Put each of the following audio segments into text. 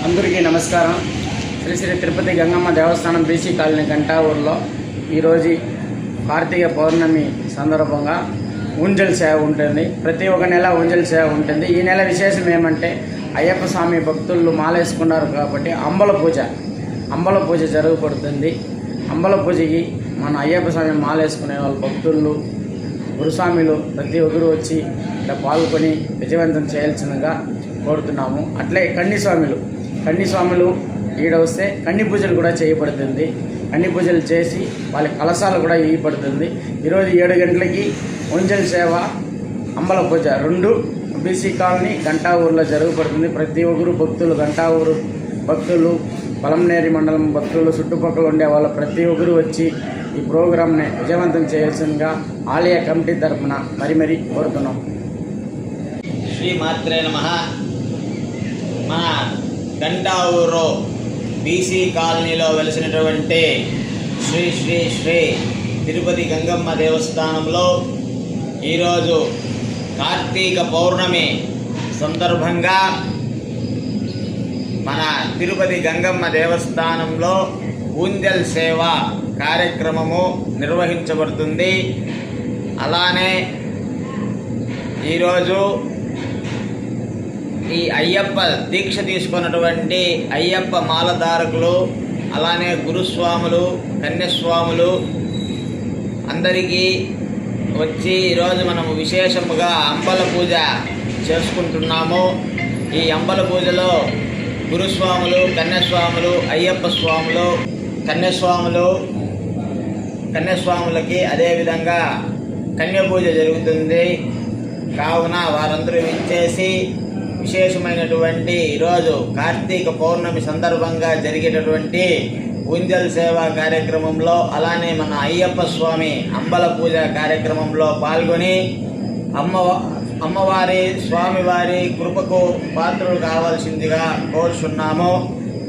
అందరికీ నమస్కారం. శ్రీ శ్రీ తిరుపతి గంగమ్మ దేవస్థానం BC colony గంటావూరులో ఈరోజు కార్తీక పౌర్ణమి సందర్భంగా ఉంజల్ సేవ ఉంటుంది. ప్రతి ఒక్క నెల ఉంజల్ సేవ ఉంటుంది. ఈ నెల విశేషం ఏమంటే అయ్యప్ప స్వామి భక్తులు మాలేసుకున్నారు కాబట్టి అంబల పూజ జరగబడుతుంది. అంబల పూజకి మన అయ్యప్ప స్వామి మాలేసుకునే వాళ్ళ భక్తులు గురుస్వామిలు ప్రతి ఒక్కరు వచ్చి ఇలా పాల్గొని విజయవంతం చేయాల్సిందిగా కోరుతున్నాము. అట్లే కన్ని స్వాములు ఈడ వస్తే కన్ని పూజలు కూడా చేయబడుతుంది. కన్ని పూజలు చేసి వాళ్ళ కలశాలు కూడా ఇవ్వబడుతుంది. ఈరోజు 7 గంటలకి ఉంజల్ సేవ అంబల పూజ 2 బీసీ కాలనీ గంటావూరులో జరగబడుతుంది. ప్రతి ఒక్కరు భక్తులు గంటావూరు భక్తులు పలంనేరి మండలం భక్తులు చుట్టుపక్కల ఉండే వాళ్ళు ప్రతి ఒక్కరు వచ్చి ఈ ప్రోగ్రాంని విజయవంతం చేయాల్సిందిగా ఆలయ కమిటీ తరఫున మరీ కోరుతున్నాం. శ్రీ మాత్రే నమః. మన గంటావూరు బీసీ కాలనీలో వెలిసినటువంటి శ్రీ శ్రీ శ్రీ తిరుపతి గంగమ్మ దేవస్థానంలో ఈరోజు కార్తీక పౌర్ణమి సందర్భంగా మన తిరుపతి గంగమ్మ దేవస్థానంలో ఉంజల్ సేవ కార్యక్రమము నిర్వహించబడుతుంది. అలానే ఈరోజు ఈ అయ్యప్ప దీక్ష తీసుకున్నటువంటి అయ్యప్ప మాలధారకులు అలానే గురుస్వాములు కన్యస్వాములు అందరికీ వచ్చి ఈరోజు మనము విశేషముగా అంబల పూజ చేసుకుంటున్నాము. ఈ అంబల పూజలో గురుస్వాములు కన్యస్వాములు అయ్యప్ప స్వాములు కన్యస్వాములకి అదేవిధంగా కన్య పూజ జరుగుతుంది. కావున వారందరూ విచ్చేసి విశేషమైనటువంటి ఈరోజు కార్తీక పౌర్ణమి సందర్భంగా జరిగేటటువంటి ఉంజల్ సేవా కార్యక్రమంలో అలానే మన అయ్యప్ప స్వామి అంబల పూజ కార్యక్రమంలో పాల్గొని అమ్మవారి స్వామివారి కృపకు పాత్రలు కావాల్సిందిగా కోరుచున్నాము.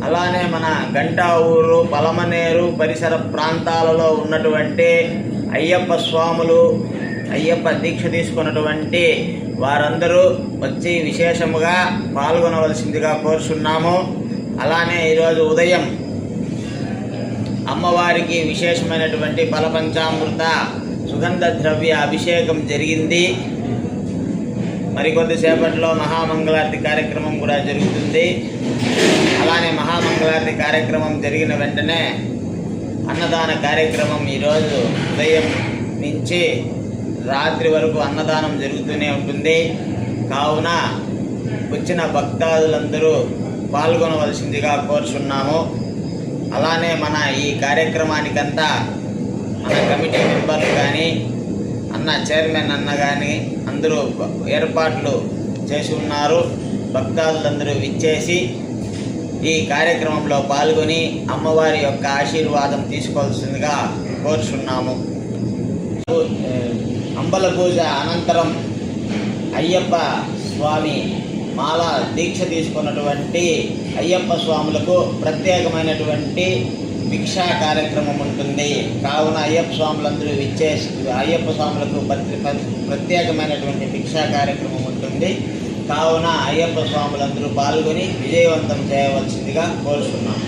అలానే మన గంటావూరు పలమనేరు పరిసర ప్రాంతాలలో ఉన్నటువంటి అయ్యప్ప స్వాములు అయ్యప్ప దీక్ష తీసుకున్నటువంటి వారందరూ వచ్చి విశేషముగా పాల్గొనవలసిందిగా కోరుచున్నాము. అలానే ఈరోజు ఉదయం అమ్మవారికి విశేషమైనటువంటి ఫలపంచామృత సుగంధ ద్రవ్య అభిషేకం జరిగింది. మరికొద్దిసేపట్లో మహామంగళారతి కార్యక్రమం కూడా జరుగుతుంది. అలానే మహామంగళారతి కార్యక్రమం జరిగిన వెంటనే అన్నదాన కార్యక్రమం ఈరోజు ఉదయం నుంచి రాత్రి వరకు అన్నదానం జరుగుతూనే ఉంటుంది. కావున వచ్చిన భక్తాదులందరూ పాల్గొనవలసిందిగా కోరుచున్నాము. అలానే మన ఈ కార్యక్రమానికంతా మన కమిటీ మెంబర్లు కానీ చైర్మన్ అన్న కానీ అందరూ ఏర్పాట్లు చేసి ఉన్నారు. భక్తాదులందరూ విచ్చేసి ఈ కార్యక్రమంలో పాల్గొని అమ్మవారి యొక్క ఆశీర్వాదం తీసుకోవాల్సిందిగా కోరుచున్నాము. అంబల పూజ అనంతరం అయ్యప్ప స్వామి మాల దీక్ష తీసుకున్నటువంటి అయ్యప్ప స్వాములకు ప్రత్యేకమైనటువంటి భిక్షా కార్యక్రమం ఉంటుంది. కావున అయ్యప్ప స్వాములందరూ విచ్చేసి అయ్యప్ప స్వాములకు ప్రత్యేకమైనటువంటి భిక్షా కార్యక్రమం ఉంటుంది. కావున అయ్యప్ప స్వాములందరూ పాల్గొని విజయవంతం చేయవలసిందిగా కోరుచున్నాం.